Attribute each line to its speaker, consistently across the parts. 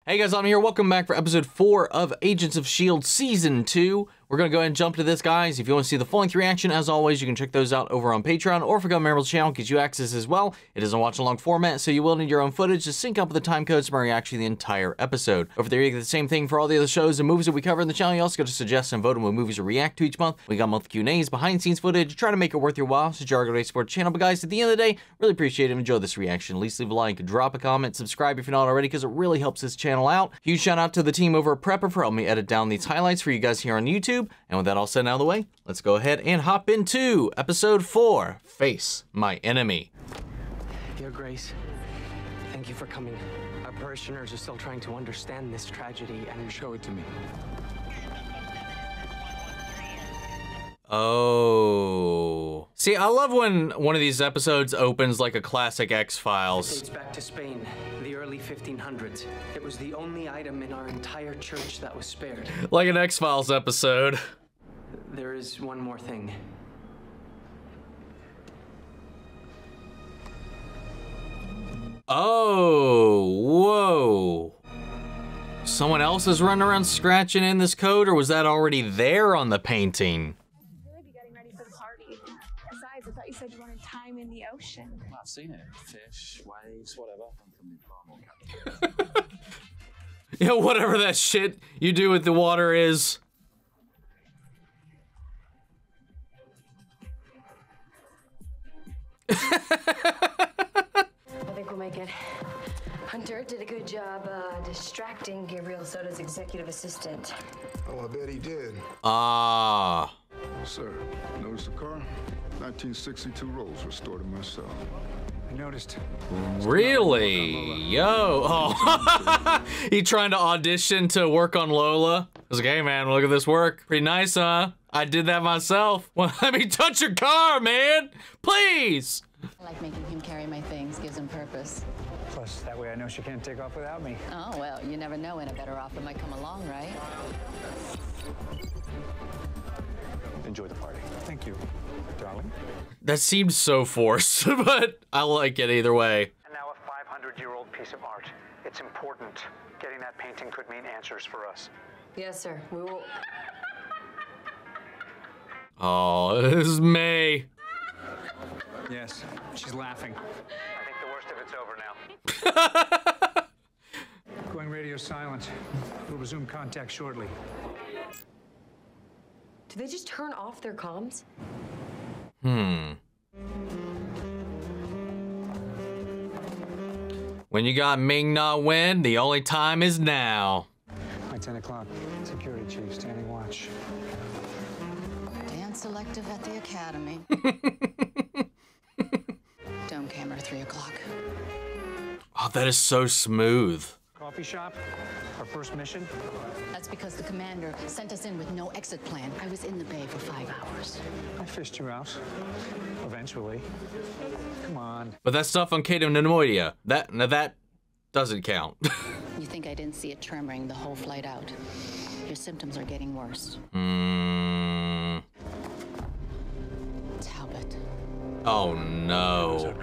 Speaker 1: Hey guys, I'm here. Welcome back for episode 4 of Agents of S.H.I.E.L.D. Season 2. We're going to go ahead and jump to this, guys. If you want to see the full-length reaction, as always, you can check those out over on Patreon, or if you go to Marvel's channel, it gives you access as well. It is a watch-along format, so you will need your own footage to sync up with the time codes from our reaction to the entire episode. Over there, you get the same thing for all the other shows and movies that we cover in the channel. You also get to suggest and vote on what movies to react to each month. We got monthly Q&As, behind-the-scenes footage, try to make it worth your while, so jar go to support the channel. But guys, at the end of the day, really appreciate it and enjoy this reaction. At least leave a like, drop a comment, subscribe if you're not already, because it really helps this channel out. Huge shout out to the team over at Prepper for helping me edit down these highlights for you guys here on YouTube. And with that all said and out of the way, let's go ahead and hop into episode 4, Face My Enemy.
Speaker 2: Your Grace, thank you for coming. Our parishioners are still trying to understand this tragedy and show it to me.
Speaker 1: Oh. See, I love when one of these episodes opens like a classic X-Files.
Speaker 2: It dates back to Spain, the early 1500s. It was the only item in our entire church that was spared.
Speaker 1: Like an X-Files episode.
Speaker 2: There is one more thing.
Speaker 1: Oh, whoa. Someone else is running around scratching in this code, or was that already there on the painting?
Speaker 3: I thought you said you wanted time in the ocean.
Speaker 4: I've seen it. Fish, waves, whatever.
Speaker 1: Yeah, whatever that shit you do with the water is.
Speaker 5: I think we'll make it. Hunter did a good job distracting Gabriel Soto's executive assistant.
Speaker 6: Oh, I bet he did.
Speaker 1: Ah.
Speaker 6: Sir, notice the car? 1962 Rolls restored in my cell.
Speaker 7: I noticed.
Speaker 1: Really? Yo. Oh. He trying to audition to work on Lola. I was like, hey man, look at this work. Pretty nice, huh? I did that myself. Well, let me touch your car, man. Please.
Speaker 8: I like making him carry my things, gives him purpose.
Speaker 7: Plus, that way I know she can't take off without me.
Speaker 8: Oh, well, you never know when a better offer might come along, right?
Speaker 7: Enjoy the party. Thank you, darling.
Speaker 1: That seemed so forced, but I like it either way.
Speaker 9: And now a 500-year-old piece of art. It's important. Getting that painting could mean answers for us.
Speaker 5: Yes, sir. We will.
Speaker 1: Oh, this is May.
Speaker 7: Yes, she's laughing.
Speaker 9: I think the worst of it's over now.
Speaker 7: Going radio silent. We'll resume contact shortly.
Speaker 5: Did they just turn off their comms?
Speaker 1: When you got Ming-Na win, the only time is now.
Speaker 7: By 10 o'clock, security chief standing watch.
Speaker 8: Dance selective at the academy. Dome camera, 3 o'clock.
Speaker 1: Oh, that is so smooth.
Speaker 7: Coffee shop, our first mission.
Speaker 8: That's because the commander sent us in with no exit plan. I was in the bay for 5 hours.
Speaker 7: I fished you out. Eventually. Come on.
Speaker 1: But that stuff on Cato Pneumonia, that doesn't count.
Speaker 8: You think I didn't see it tremoring the whole flight out? Your symptoms are getting worse. Talbot.
Speaker 1: Oh no.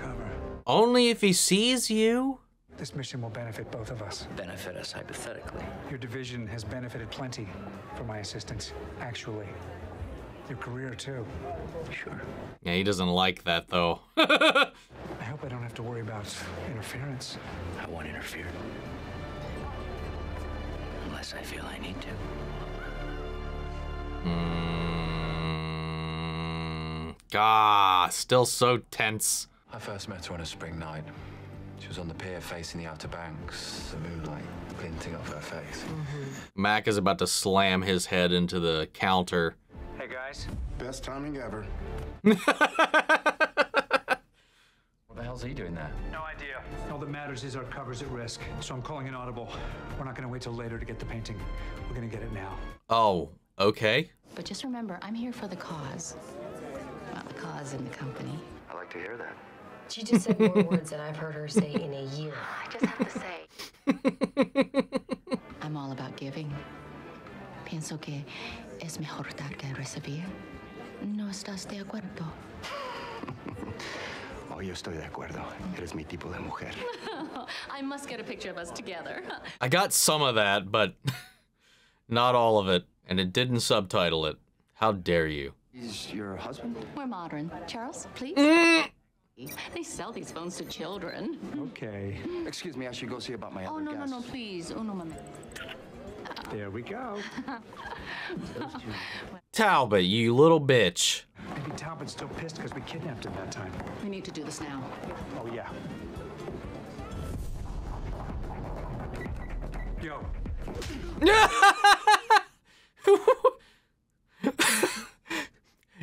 Speaker 1: Only if he sees you?
Speaker 7: This mission will benefit both of us.
Speaker 2: Benefit us hypothetically.
Speaker 7: Your division has benefited plenty from my assistance, actually. Your career, too.
Speaker 2: Sure.
Speaker 1: Yeah, he doesn't like that, though.
Speaker 7: I hope I don't have to worry about interference.
Speaker 2: I won't interfere. Unless I feel I need to.
Speaker 1: Ah, still so tense.
Speaker 4: I first met her on a spring night. She was on the pier facing the Outer Banks, the moonlight glinting off her face.
Speaker 1: Mack is about to slam his head into the counter.
Speaker 4: Hey guys.
Speaker 6: Best timing ever.
Speaker 4: What the hell's he doing there?
Speaker 9: No idea.
Speaker 7: All that matters is our cover's at risk, so I'm calling an audible. We're not gonna wait till later to get the painting. We're gonna get it now.
Speaker 1: Oh, okay.
Speaker 8: But just remember, I'm here for the cause. Well, the cause and the company.
Speaker 4: I like to hear that.
Speaker 5: She just said more words than I've heard her say in a year.
Speaker 8: I just have to say. I'm all about giving. Pienso que es mejor dar que recibir. ¿No estás de acuerdo?
Speaker 4: Oh, yo estoy de acuerdo. Eres mi tipo de mujer.
Speaker 8: I must get a picture of us together.
Speaker 1: I got some of that, but not all of it, and it didn't subtitle it. How dare you?
Speaker 4: He's your husband?
Speaker 8: We're modern. Charles, please. They sell these phones to children.
Speaker 7: Okay.
Speaker 4: Excuse me, I should go see about my
Speaker 8: Oh,
Speaker 4: other
Speaker 8: no,
Speaker 4: guests.
Speaker 8: no, please. Oh, no,
Speaker 7: There we go.
Speaker 1: Talbot, you little bitch.
Speaker 7: Maybe Talbot's still pissed because we kidnapped him that time.
Speaker 8: We need to do this now.
Speaker 7: Oh, yeah. Yo.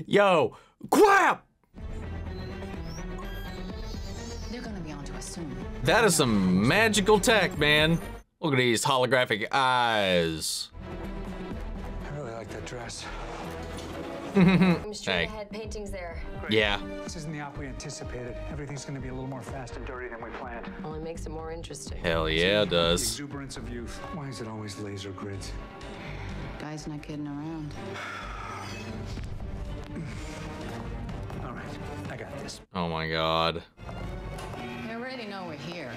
Speaker 1: Yo, crap!
Speaker 8: They're gonna be onto us soon.
Speaker 1: That is some magical tech, man. Look at these holographic eyes.
Speaker 7: I really like that dress.
Speaker 5: I'm straight
Speaker 1: Hey.
Speaker 5: ahead paintings there.
Speaker 1: Yeah.
Speaker 7: This isn't the op we anticipated. Everything's going to be a little more fast and dirty than we planned.
Speaker 5: Only makes it more interesting.
Speaker 1: Hell yeah, it
Speaker 7: The
Speaker 1: does.
Speaker 7: exuberance of youth. Why is it always laser grids?
Speaker 8: Guy's not kidding around.
Speaker 7: All right, I got this.
Speaker 1: Oh my god.
Speaker 8: They already know we're here.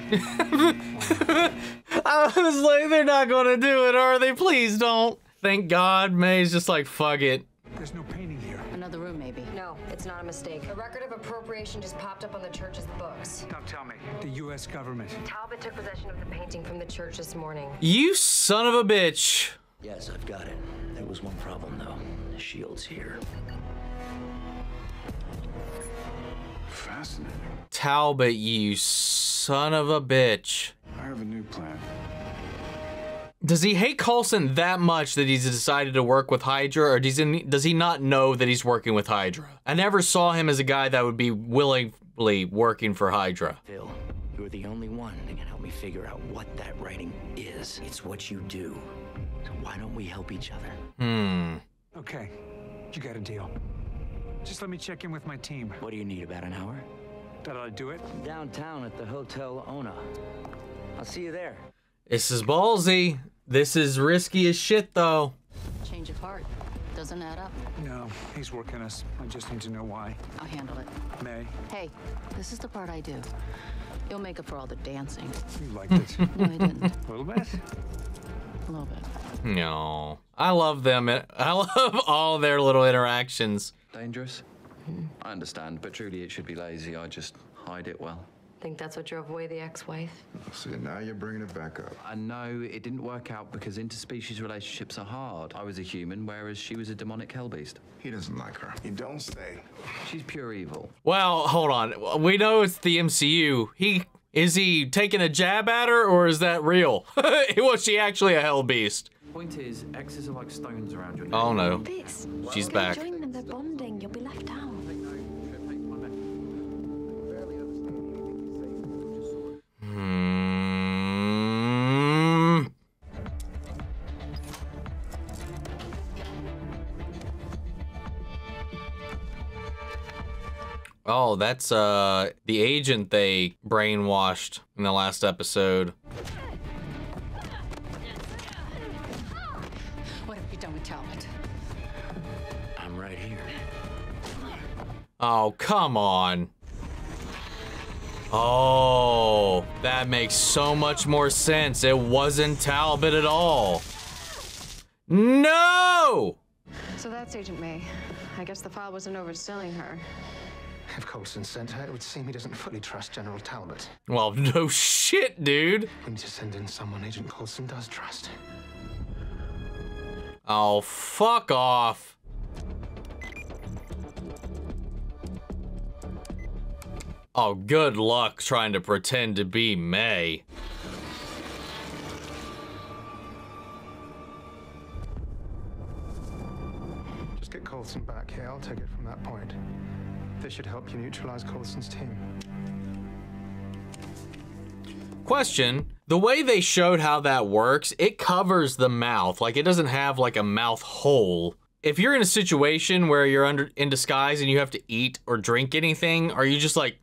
Speaker 1: I was like, they're not gonna do it, are they? Please don't. Thank God May's just like, fuck it.
Speaker 7: There's no painting here.
Speaker 8: Another room, maybe.
Speaker 5: No, it's not a mistake. A record of appropriation just popped up on the church's books.
Speaker 7: Don't tell me. The U.S. government.
Speaker 5: Talbot took possession of the painting from the church this morning.
Speaker 1: You son of a bitch.
Speaker 10: Yes, I've got it. There was one problem, though. The S.H.I.E.L.D's here.
Speaker 6: Fascinating.
Speaker 1: Talbot, you son of a bitch.
Speaker 6: I have a new plan.
Speaker 1: Does he hate Coulson that much that he's decided to work with Hydra, or does he not know that he's working with Hydra? I never saw him as a guy that would be willingly working for Hydra.
Speaker 10: Phil, you're the only one that can help me figure out what that writing is. It's what you do. So why don't we help each other?
Speaker 7: Okay, you got a deal. Just let me check in with my team.
Speaker 10: What do you need, about an hour?
Speaker 7: Did I do it?
Speaker 10: Downtown at the Hotel Ona. I'll see you there.
Speaker 1: This is ballsy. This is risky as shit, though.
Speaker 8: Change of heart. Doesn't add up.
Speaker 7: No, he's working us. I just need to know why.
Speaker 8: I'll handle it.
Speaker 7: May,
Speaker 8: Hey, this is the part I do. You'll make up for all the dancing.
Speaker 7: you liked it.
Speaker 8: No, I didn't.
Speaker 7: A little bit?
Speaker 8: A little bit.
Speaker 1: No. I love them. I love all their little interactions.
Speaker 4: Dangerous? I understand, but truly it should be lazy. I just hide it well.
Speaker 5: Think that's what drove away the ex-wife?
Speaker 6: See, now you're bringing it back up.
Speaker 4: I know it didn't work out because interspecies relationships are hard. I was a human, whereas she was a demonic hell beast.
Speaker 6: He doesn't like her. You don't say.
Speaker 4: She's pure evil.
Speaker 1: Well, hold on. We know it's the MCU. Is he taking a jab at her, or is that real? Was she actually a hell beast?
Speaker 4: Point is, exes are like stones around your neck.
Speaker 1: Oh no.
Speaker 3: Fitz,
Speaker 1: She's
Speaker 3: go
Speaker 1: back.
Speaker 3: join them, they're bonding. You'll be left out.
Speaker 1: Oh, that's the agent they brainwashed in the last episode.
Speaker 8: What have you done with Talbot?
Speaker 10: I'm right here.
Speaker 1: Oh, come on. Oh, that makes so much more sense. It wasn't Talbot at all. No!
Speaker 11: So that's Agent May. I guess the file wasn't overselling her.
Speaker 2: If Coulson sent her, it would seem he doesn't fully trust General Talbot.
Speaker 1: Well, no shit, dude.
Speaker 2: We need to send in someone Agent Coulson does trust.
Speaker 1: Oh, fuck off. Oh, good luck trying to pretend to be May.
Speaker 2: Just get Coulson back here. I'll take it from that point. This should help you neutralize Coulson's team.
Speaker 1: Question, the way they showed how that works, it covers the mouth. Like, it doesn't have like a mouth hole. If you're in a situation where you're in disguise and you have to eat or drink anything, are you just like,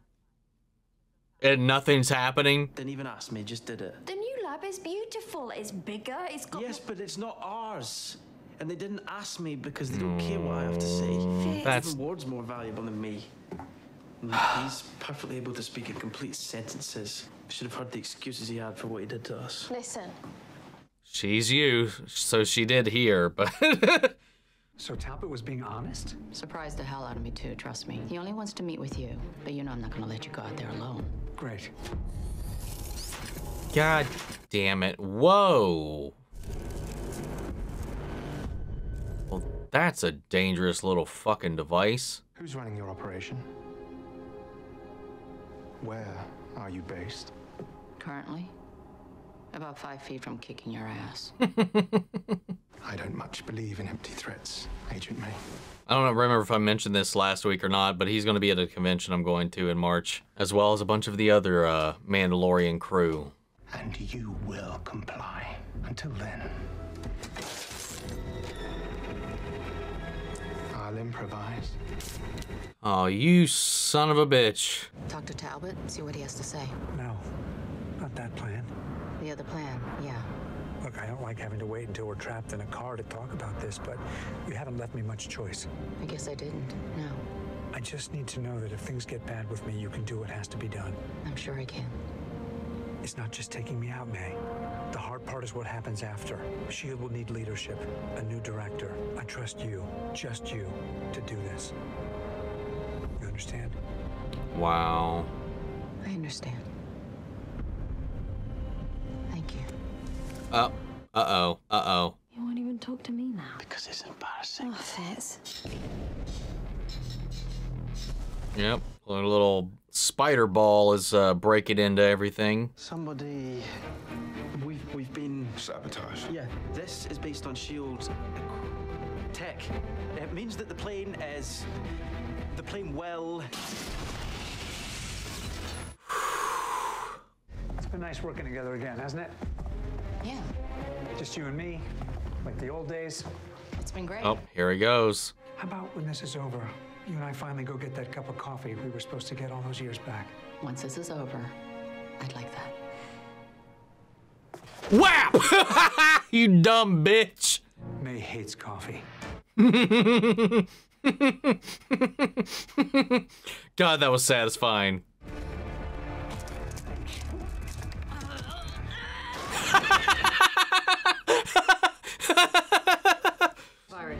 Speaker 1: and nothing's happening?
Speaker 10: Didn't even ask me, just did it.
Speaker 3: The new lab is beautiful. It's bigger. It's got.
Speaker 10: Yes, but it's not ours. And they didn't ask me because they don't care what I have to say.
Speaker 1: That's...
Speaker 10: The ward's more valuable than me. And he's perfectly able to speak in complete sentences.
Speaker 12: Should have heard the excuses he had for what he did to us.
Speaker 11: Listen.
Speaker 1: She's you, so she did hear, but...
Speaker 7: So Talbot was being honest?
Speaker 8: Surprised the hell out of me, too, trust me. He only wants to meet with you, but you know I'm not gonna let you go out there alone.
Speaker 7: Great.
Speaker 1: God damn it. Whoa. Well, that's a dangerous little fucking device.
Speaker 2: Who's running your operation? Where are you based?
Speaker 8: Currently, about 5 feet from kicking your ass.
Speaker 2: I don't much believe in empty threats, Agent May.
Speaker 1: I don't remember if I mentioned this last week or not, but he's going to be at a convention I'm going to in March, as well as a bunch of the other Mandalorian crew.
Speaker 2: And you will comply. Until then, I'll improvise.
Speaker 1: Oh, you son of a bitch.
Speaker 8: Talk to Talbot, see what he has to say.
Speaker 7: No, not that plan.
Speaker 8: The other plan, yeah.
Speaker 7: Look, I don't like having to wait until we're trapped in a car to talk about this, but you haven't left me much choice.
Speaker 8: I guess I didn't, no.
Speaker 7: I just need to know that if things get bad with me, you can do what has to be done.
Speaker 8: I'm sure I can.
Speaker 7: It's not just taking me out, May. The hard part is what happens after. S.H.I.E.L.D. will need leadership, a new director. I trust you, just you, to do this. You understand?
Speaker 1: Wow.
Speaker 8: I understand. Thank you.
Speaker 1: Uh-oh.
Speaker 3: You won't even talk to me now.
Speaker 12: Because it's embarrassing.
Speaker 3: Oh, Fitz.
Speaker 1: Yep. A little spider ball is breaking into everything.
Speaker 12: Somebody... We've been...
Speaker 6: Sabotage.
Speaker 12: Yeah, this is based on S.H.I.E.L.D's tech. It means that the plane will...
Speaker 7: It's been nice working together again, hasn't it?
Speaker 8: Yeah.
Speaker 7: Just you and me, like the old days.
Speaker 8: It's been great.
Speaker 1: Oh, here he goes.
Speaker 7: How about when this is over, you and I finally go get that cup of coffee we were supposed to get all those years back?
Speaker 8: Once this is over, I'd like that.
Speaker 1: Whap! You dumb bitch.
Speaker 7: May hates coffee.
Speaker 1: God, that was satisfying.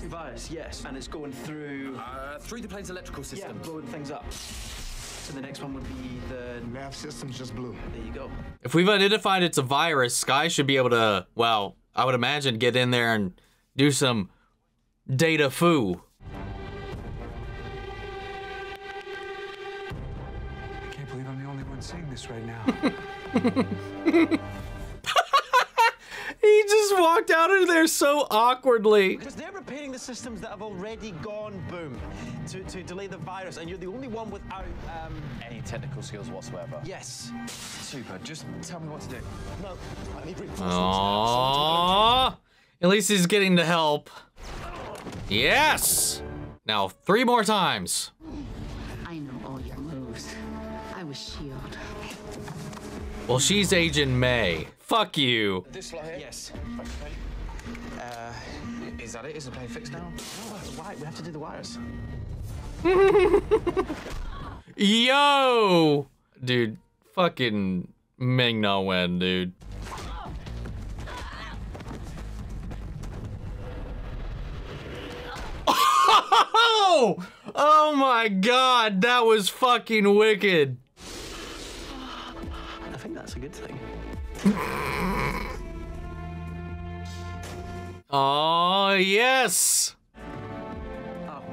Speaker 12: Virus, yes. And it's going through
Speaker 2: Through the plane's electrical system.
Speaker 12: yeah, blowing things up. So the next one would be the...
Speaker 6: Nav systems just blew.
Speaker 12: There you go.
Speaker 1: If we've identified it's a virus, Skye should be able to, well, I would imagine get in there and do some data foo.
Speaker 7: I can't believe I'm the only one seeing this right now.
Speaker 1: He just walked out of there so awkwardly.
Speaker 12: Because they're repairing the systems that have already gone boom to delay the virus, and you're the only one without
Speaker 4: Any technical skills whatsoever?
Speaker 12: Yes.
Speaker 4: Super. Just tell me what to do.
Speaker 12: No, I need reinforcements.
Speaker 1: Aww. At least he's getting the help. Yes! Now 3 more times.
Speaker 8: I know all your moves. I was S.H.I.E.L.D.
Speaker 1: Well, she's Agent May. Fuck you.
Speaker 4: This lot here?
Speaker 12: Yes.
Speaker 4: Is that it? Is the plane fixed now?
Speaker 12: Oh, why? We have to do the wires.
Speaker 1: Yo! Dude, fucking Ming-Na win, dude. Oh my god, that was fucking wicked.
Speaker 12: I think that's a good thing.
Speaker 1: Oh, yes.
Speaker 12: Oh.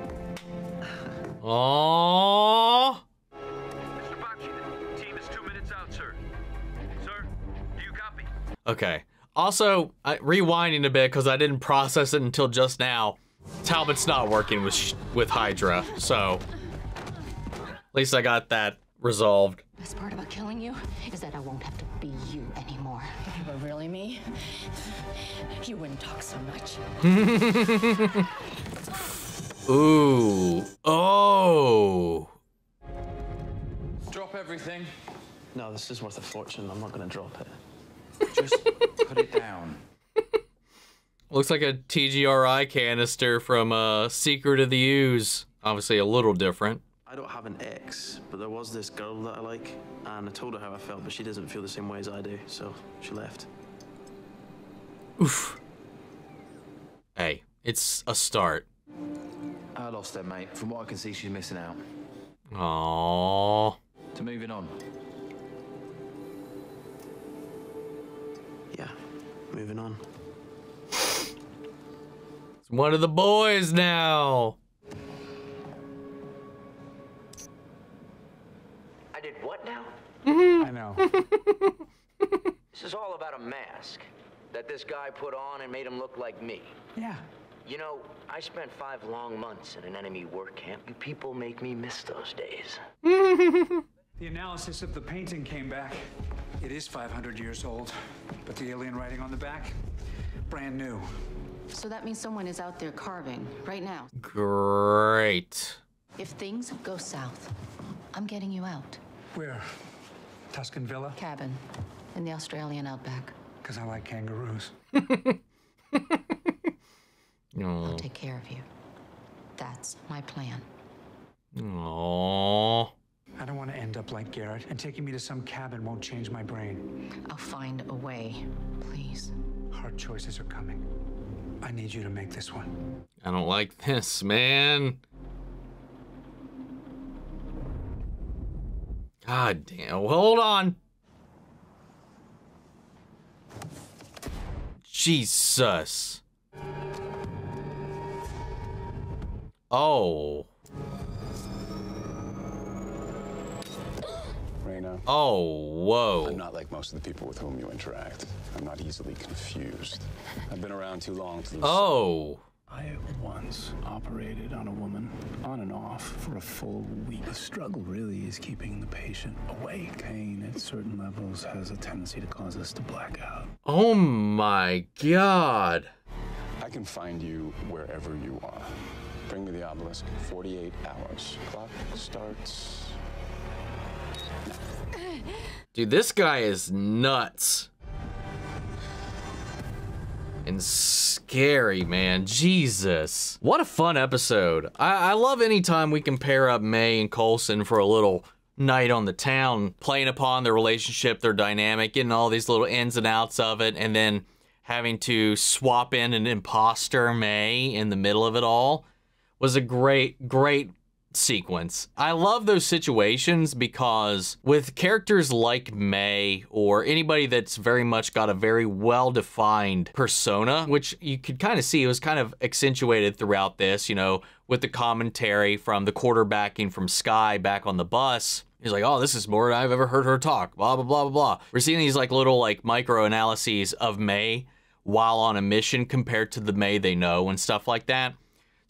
Speaker 1: Oh.
Speaker 13: Mr. Bocci, team is 2 minutes out, sir. Sir, do you copy?
Speaker 1: Okay. Also, rewinding a bit because I didn't process it until just now. Talbot's not working with Hydra, so at least I got that resolved.
Speaker 8: Best part about killing you is that I won't have to be you anymore. If you were really me, you wouldn't talk so much.
Speaker 1: Ooh. Oh.
Speaker 4: Drop everything.
Speaker 12: No, this is worth a fortune. I'm not going to drop it.
Speaker 4: Just put it down.
Speaker 1: Looks like a TGRI canister from Secret of the Ooze. Obviously a little different.
Speaker 12: I don't have an ex, but there was this girl that I like, and I told her how I felt, but she doesn't feel the same way as I do, so she left.
Speaker 1: Oof. Hey, it's a start.
Speaker 4: I lost her, mate. From what I can see, she's missing out.
Speaker 1: Aww.
Speaker 4: To moving on.
Speaker 12: Yeah, moving on.
Speaker 1: It's one of the boys now.
Speaker 10: I did what now?
Speaker 7: I know.
Speaker 10: This is all about a mask that this guy put on and made him look like me.
Speaker 7: Yeah.
Speaker 10: You know, I spent 5 long months in an enemy work camp. You people make me miss those days.
Speaker 7: The analysis of the painting came back. It is 500 years old, but the alien writing on the back, brand new.
Speaker 8: So that means someone is out there carving right now.
Speaker 1: Great.
Speaker 8: If things go south, I'm getting you out.
Speaker 7: Where? Tuscan Villa?
Speaker 8: Cabin in the Australian outback.
Speaker 7: Because I like kangaroos.
Speaker 8: I'll take care of you. That's my plan.
Speaker 1: Aww.
Speaker 7: I don't want to end up like Garrett, and taking me to some cabin won't change my brain.
Speaker 8: I'll find a way, please.
Speaker 7: Hard choices are coming. I need you to make this one.
Speaker 1: I don't like this, man. God damn. Well, hold on. Jesus. Oh.
Speaker 14: Reyna.
Speaker 1: Oh, whoa.
Speaker 14: I'm not like most of the people with whom you interact. I'm not easily confused. I've been around too long to lose.
Speaker 1: Oh.
Speaker 14: I once operated on a woman on and off for a full week. The struggle really is keeping the patient awake. Pain at certain levels has a tendency to cause us to black out.
Speaker 1: Oh my God.
Speaker 14: I can find you wherever you are. Bring me the obelisk. 48 hours. Clock starts now.
Speaker 1: Dude, this guy is nuts. And scary, man. Jesus. What a fun episode. I love any time we can pair up May and Coulson for a little night on the town, playing upon their relationship, their dynamic, getting all these little ins and outs of it, and then having to swap in an imposter May in the middle of it all was a great sequence. I love those situations because with characters like May or anybody that's very much got a very well-defined persona, which you could kind of see it was kind of accentuated throughout this, you know, with the commentary from the quarterbacking from Skye back on the bus. He's like, oh, this is more than I've ever heard her talk, blah, blah, blah, blah, blah. We're seeing these like little like micro analyses of May while on a mission compared to the May they know and stuff like that.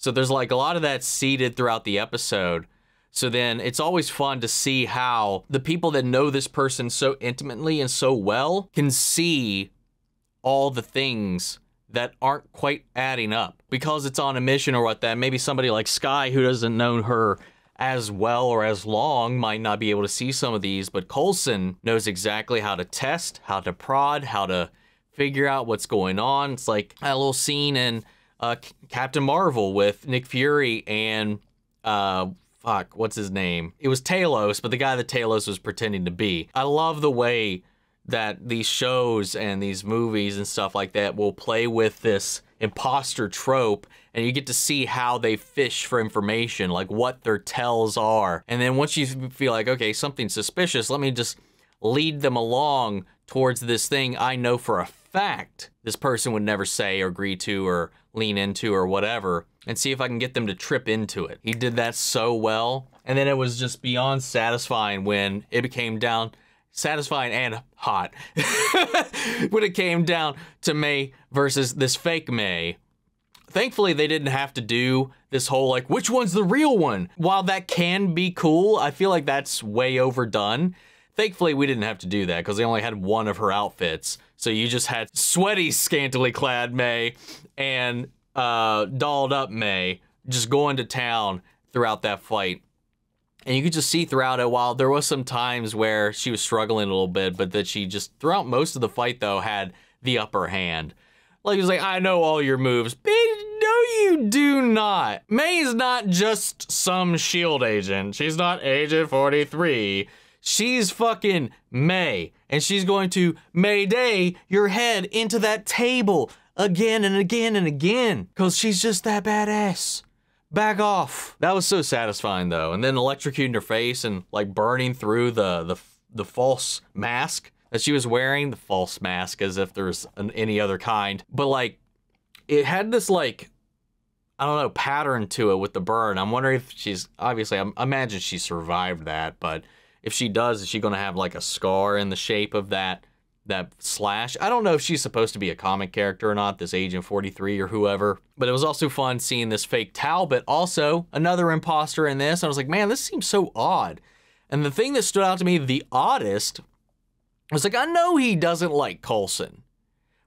Speaker 1: So there's like a lot of that seeded throughout the episode. So then it's always fun to see how the people that know this person so intimately and so well can see all the things that aren't quite adding up because it's on a mission or what that. Maybe somebody like Skye who doesn't know her as well or as long might not be able to see some of these, but Coulson knows exactly how to test, how to prod, how to figure out what's going on. It's like a little scene in Captain Marvel with Nick Fury and what's his name? It was Talos, but the guy that Talos was pretending to be. I love the way that these shows and these movies and stuff like that will play with this imposter trope, and you get to see how they fish for information, like what their tells are. And then once you feel like, okay, something's suspicious, let me just lead them along towards this thing I know for a fact this person would never say or agree to or lean into or whatever, and see if I can get them to trip into it. He did that so well. And then it was just beyond satisfying when it became down, satisfying and hot, when it came down to May versus this fake May. Thankfully, they didn't have to do this whole, like, which one's the real one? While that can be cool, I feel like that's way overdone. Thankfully, we didn't have to do that because they only had one of her outfits. So you just had sweaty, scantily clad May and dolled up May just going to town throughout that fight. And you could just see throughout it, while there was some times where she was struggling a little bit, but that she just, throughout most of the fight though, had the upper hand. Like, it was like, I know all your moves. Bitch, no you do not. May is not just some S.H.I.E.L.D. agent. She's not Agent 43. She's fucking May. And she's going to Mayday your head into that table again and again and again. Because she's just that badass. Back off. That was so satisfying though. And then electrocuting her face and like burning through the false mask that she was wearing. The false mask, as if there's any other kind. But like, it had this like, I don't know, pattern to it with the burn. I'm wondering if she's, obviously, I imagine she survived that, but if she does, is she gonna have like a scar in the shape of that slash? I don't know if she's supposed to be a comic character or not, this Agent 43 or whoever, but it was also fun seeing this fake Talbot, also another imposter in this. I was like, man, this seems so odd. And the thing that stood out to me the oddest was like, I know he doesn't like Coulson,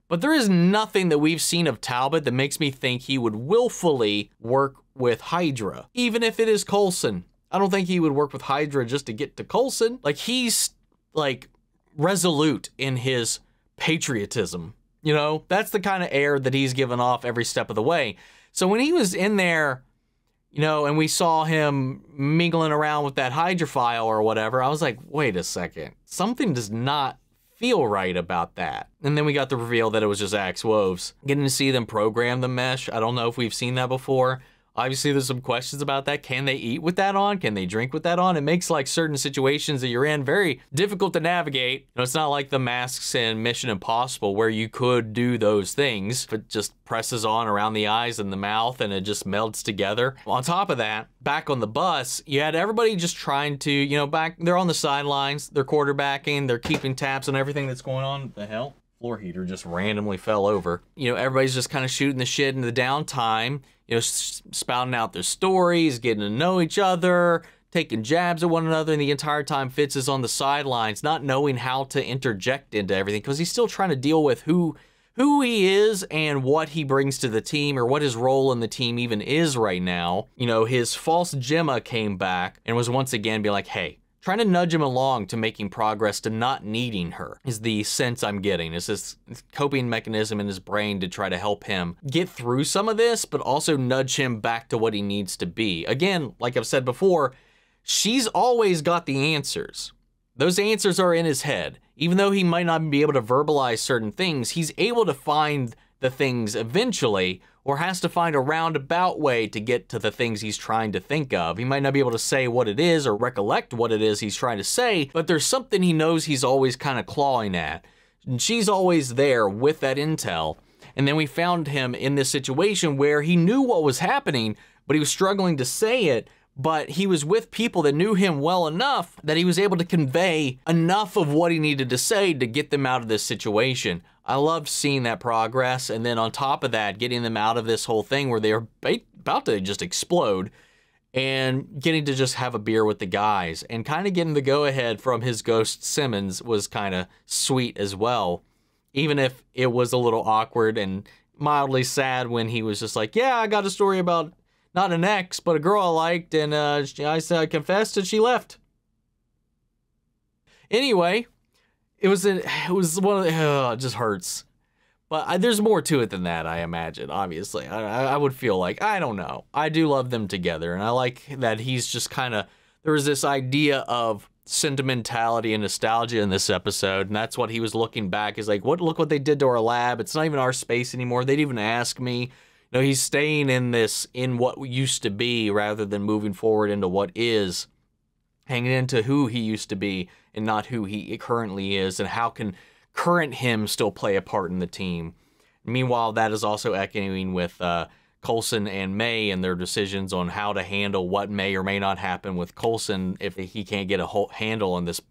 Speaker 1: but there is nothing that we've seen of Talbot that makes me think he would willfully work with Hydra, even if it is Coulson. I don't think he would work with Hydra just to get to Coulson. Like, he's like resolute in his patriotism, you know? That's the kind of air that he's given off every step of the way. So when he was in there, you know, and we saw him mingling around with that Hydra file or whatever, I was like, wait a second, something does not feel right about that. And then we got the reveal that it was just Axe Woves. Getting to see them program the mesh, I don't know if we've seen that before. Obviously, there's some questions about that. Can they eat with that on? Can they drink with that on? It makes like certain situations that you're in very difficult to navigate. You know, it's not like the masks in Mission Impossible where you could do those things. It just presses on around the eyes and the mouth and it just melts together. On top of that, back on the bus, you had everybody just trying to, you know, they're on the sidelines, they're quarterbacking, they're keeping tabs on everything that's going on. What the hell? Floor heater just randomly fell over. You know, everybody's just kind of shooting the shit in the downtime, you know, spouting out their stories, getting to know each other, taking jabs at one another, and the entire time Fitz is on the sidelines, not knowing how to interject into everything, because he's still trying to deal with who he is and what he brings to the team, or what his role in the team even is right now. You know, his false Jemma came back and was once again being like, hey, trying to nudge him along to making progress, to not needing her, is the sense I'm getting. It's this coping mechanism in his brain to try to help him get through some of this, but also nudge him back to what he needs to be. Again, like I've said before, she's always got the answers. Those answers are in his head. Even though he might not be able to verbalize certain things, he's able to find the things eventually, or has to find a roundabout way to get to the things he's trying to think of. He might not be able to say what it is or recollect what it is he's trying to say, but there's something he knows he's always kind of clawing at. And she's always there with that intel. And then we found him in this situation where he knew what was happening, but he was struggling to say it, but he was with people that knew him well enough that he was able to convey enough of what he needed to say to get them out of this situation. I loved seeing that progress, and then on top of that, getting them out of this whole thing where they were about to just explode, and getting to just have a beer with the guys, and kind of getting the go-ahead from his ghost Simmons was kind of sweet as well, even if it was a little awkward and mildly sad when he was just like, yeah, I got a story about not an ex, but a girl I liked, and I confessed and she left. Anyway, it was one of the, it just hurts. But there's more to it than that, I imagine, obviously. I would feel like, I don't know. I do love them together, and I like that he's just kind of, there was this idea of sentimentality and nostalgia in this episode, and that's what he was looking back, is like, look what they did to our lab. It's not even our space anymore. They didn't even ask me. You know, he's staying in what used to be rather than moving forward into what is, hanging into who he used to be and not who he currently is, and how can current him still play a part in the team. Meanwhile, that is also echoing with Coulson and May and their decisions on how to handle what may or may not happen with Coulson if he can't get a whole handle on this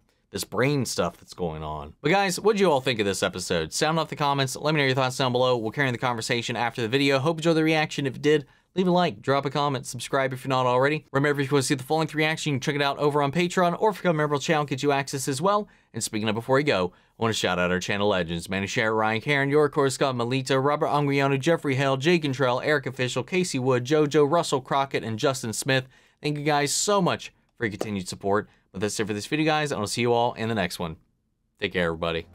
Speaker 1: brain stuff that's going on. But guys, what did you all think of this episode? Sound off the comments. Let me know your thoughts down below. We'll carry on the conversation after the video. Hope you enjoyed the reaction. If you did, leave a like, drop a comment, subscribe if you're not already. Remember, if you want to see the full-length reaction, you can check it out over on Patreon, or if you become a member of the channel, get you access as well. And speaking of before you go, I want to shout out our channel legends: Manny Share, Ryan Karen, York, Scott, Melita, Robert Angriano, Jeffrey Hale, Jay Contrell, Eric Official, Casey Wood, JoJo, Russell Crockett, and Justin Smith. Thank you guys so much for your continued support. But that's it for this video, guys. I will see you all in the next one. Take care, everybody.